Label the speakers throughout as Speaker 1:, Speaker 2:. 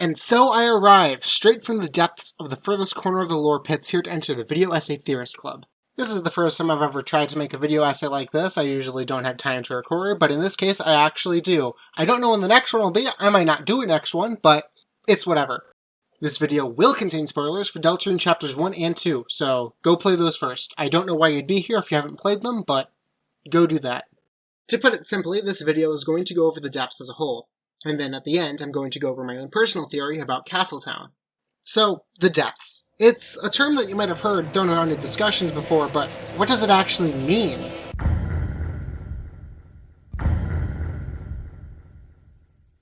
Speaker 1: And so I arrive, straight from the depths of the furthest corner of the lore pits here to enter the Video Essay Theorist Club. This is the first time I've ever tried to make a video essay like this. I usually don't have time to record, but in this case I actually do. I don't know when the next one will be, I might not do a next one, but it's whatever. This video will contain spoilers for Deltarune Chapters 1 and 2, so go play those first. I don't know why you'd be here if you haven't played them, but go do that. To put it simply, this video is going to go over the depths as a whole. And then at the end, I'm going to go over my own personal theory about Castletown. So, the depths. It's a term that you might have heard thrown around in discussions before, but what does it actually mean?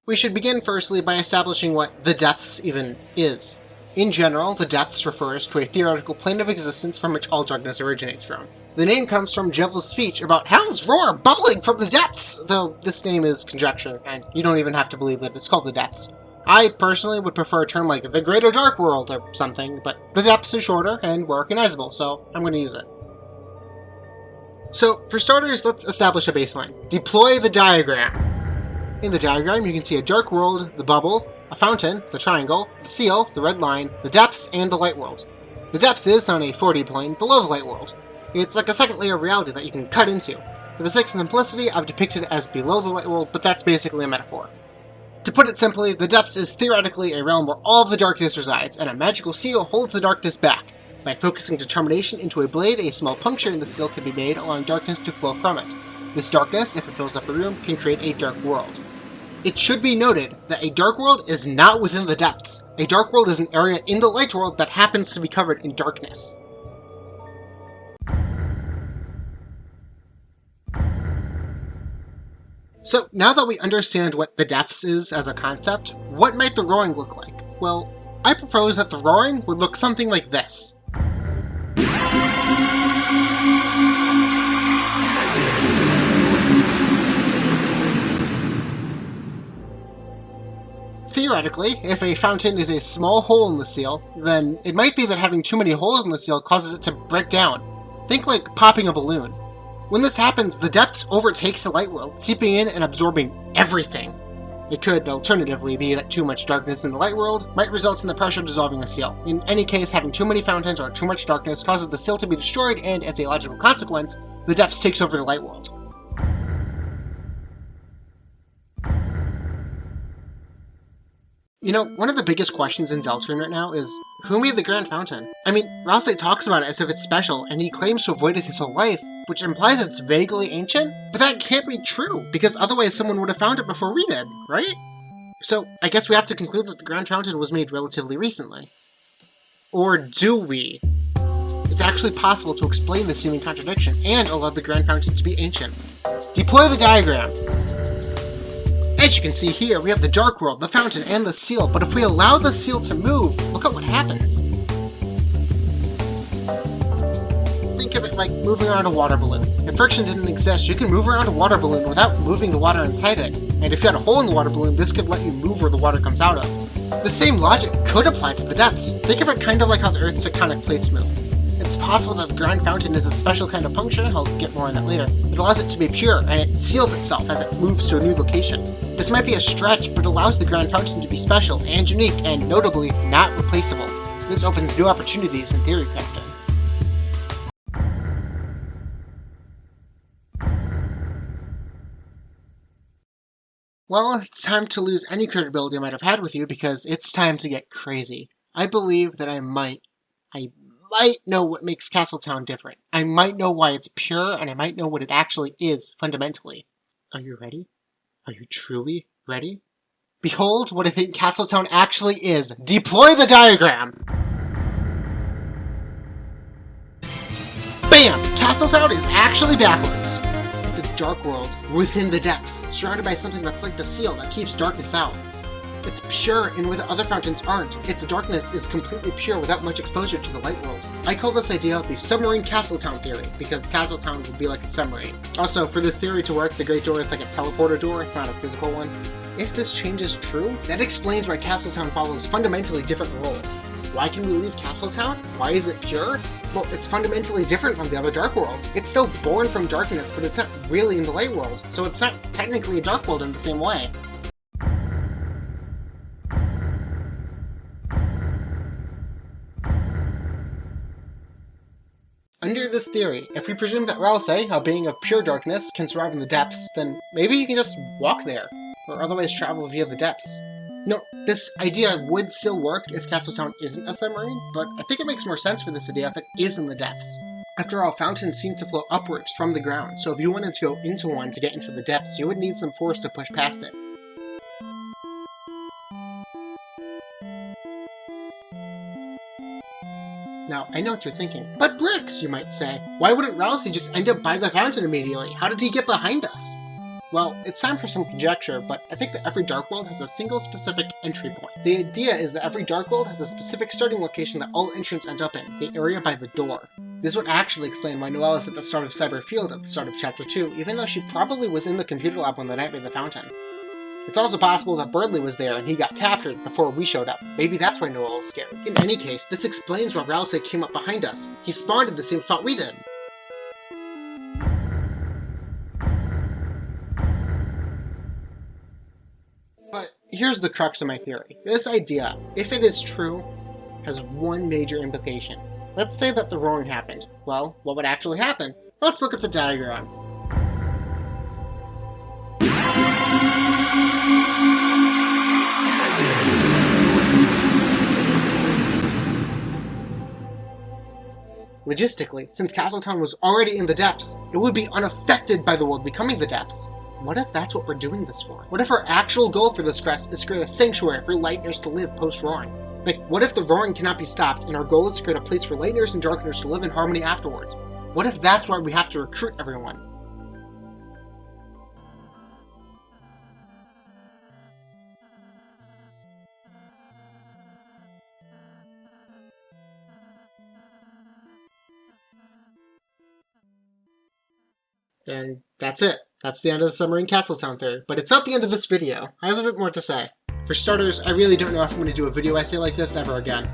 Speaker 1: We should begin firstly by establishing what the depths even is. In general, the depths refers to a theoretical plane of existence from which all darkness originates from. The name comes from Jevel's speech about Hell's roar bubbling from the depths, though this name is conjecture, and you don't even have to believe that it's called the depths. I personally would prefer a term like the Greater Dark World or something, but the depths is shorter and more recognizable, so I'm going to use it. So, for starters, let's establish a baseline. Deploy the diagram. In the diagram, you can see a dark world, the bubble, a fountain, the triangle, the seal, the red line, the depths, and the light world. The depths is on a 4D plane below the light world. It's like a second layer of reality that you can cut into. For the sake of simplicity, I've depicted it as below the light world, but that's basically a metaphor. To put it simply, the depths is theoretically a realm where all of the darkness resides, and a magical seal holds the darkness back. By focusing determination into a blade, a small puncture in the seal can be made, allowing darkness to flow from it. This darkness, if it fills up a room, can create a dark world. It should be noted that a dark world is not within the depths. A dark world is an area in the light world that happens to be covered in darkness. So, now that we understand what the depths is as a concept, what might the roaring look like? Well, I propose that the roaring would look something like this. Theoretically, if a fountain is a small hole in the seal, then it might be that having too many holes in the seal causes it to break down. Think like popping a balloon. When this happens, the depths overtakes the light world, seeping in and absorbing everything. It could, alternatively, be that too much darkness in the light world might result in the pressure dissolving the seal. In any case, having too many fountains or too much darkness causes the seal to be destroyed, and as a logical consequence, the depths takes over the light world. You know, one of the biggest questions in Deltarune right now is, who made the Grand Fountain? I mean, RALSEI talks about it as if it's special, and he claims to avoid it his whole life, which implies it's vaguely ancient? But that can't be true, because otherwise someone would have found it before we did, right? So, I guess we have to conclude that the Grand Fountain was made relatively recently. Or do we? It's actually possible to explain this seeming contradiction, and allow the Grand Fountain to be ancient. Deploy the diagram! As you can see here, we have the dark world, the fountain, and the seal, but if we allow the seal to move, look at what happens. Think of it like moving around a water balloon. If friction didn't exist, you can move around a water balloon without moving the water inside it. And if you had a hole in the water balloon, this could let you move where the water comes out of. The same logic could apply to the depths. Think of it kind of like how the Earth's tectonic plates move. It's possible that the Grand Fountain is a special kind of puncture, I'll get more on that later. It allows it to be pure, and it seals itself as it moves to a new location. This might be a stretch, but allows the Grand Fountain to be special and unique, and notably, not replaceable. This opens new opportunities in theory crafting. Well, it's time to lose any credibility I might have had with you, because it's time to get crazy. I believe that I might know what makes Castletown different. I might know why it's pure, and I might know what it actually is, fundamentally. Are you ready? Are you truly ready? Behold what I think Castletown actually is. Deploy the diagram! Bam! Castletown is actually backwards. It's a dark world within the depths, surrounded by something that's like the seal that keeps darkness out. It's pure in where the other fountains aren't. Its darkness is completely pure without much exposure to the light world. I call this idea the Submarine Castletown Theory, because Castletown would be like a submarine. Also, for this theory to work, the Great Door is like a teleporter door, it's not a physical one. If this change is true, that explains why Castletown follows fundamentally different rules. Why can we leave Castletown? Why is it pure? Well, it's fundamentally different from the other dark worlds. It's still born from darkness, but it's not really in the light world, so it's not technically a dark world in the same way. this theory, if we presume that RALSEI, a being of pure darkness, can survive in the depths, then maybe you can just walk there, or otherwise travel via the depths. No, this idea would still work if Castletown isn't a submarine, but I think it makes more sense for this idea if it is in the depths. After all, fountains seem to flow upwards from the ground, so if you wanted to go into one to get into the depths, you would need some force to push past it. Now, I know what you're thinking. But bricks, you might say. Why wouldn't RALSEI just end up by the fountain immediately? How did he get behind us? Well, it's time for some conjecture, but I think that every Dark World has a single specific entry point. The idea is that every Dark World has a specific starting location that all entrants end up in, the area by the door. This would actually explain why Noelle is at the start of Cyber Field at the start of Chapter 2, even though she probably was in the computer lab on the night by the fountain. It's also possible that Birdley was there and he got captured before we showed up. Maybe that's why Noelle was scared. In any case, this explains why RALSEI came up behind us. He spawned at the same spot we did. But here's the crux of my theory. This idea, if it is true, has one major implication. Let's say that the roaring happened. Well, what would actually happen? Let's look at the diagram. Logistically, since Castletown was already in the depths, it would be unaffected by the world becoming the depths. What if that's what we're doing this for? What if our actual goal for this quest is to create a sanctuary for Lightners to live post-roaring? Like, what if the roaring cannot be stopped and our goal is to create a place for Lightners and Darkners to live in harmony afterwards? What if that's why we have to recruit everyone? And that's it. That's the end of the Submarine Castletown theory. But it's not the end of this video. I have a bit more to say. For starters, I really don't know if I'm going to do a video essay like this ever again.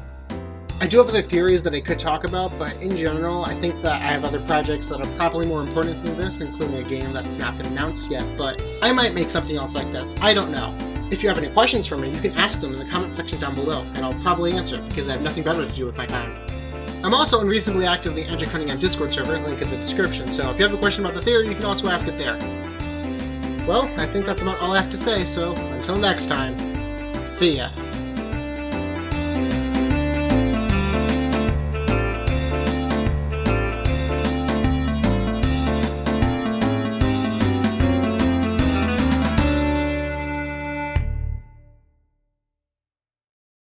Speaker 1: I do have other theories that I could talk about, but in general, I think that I have other projects that are probably more important than this, including a game that's not been announced yet, but I might make something else like this. I don't know. If you have any questions for me, you can ask them in the comment section down below, and I'll probably answer, because I have nothing better to do with my time. I'm also unreasonably active in the Andrew Cunningham Discord server, link in the description, so if you have a question about the theory, you can also ask it there. Well, I think that's about all I have to say, so until next time, see ya.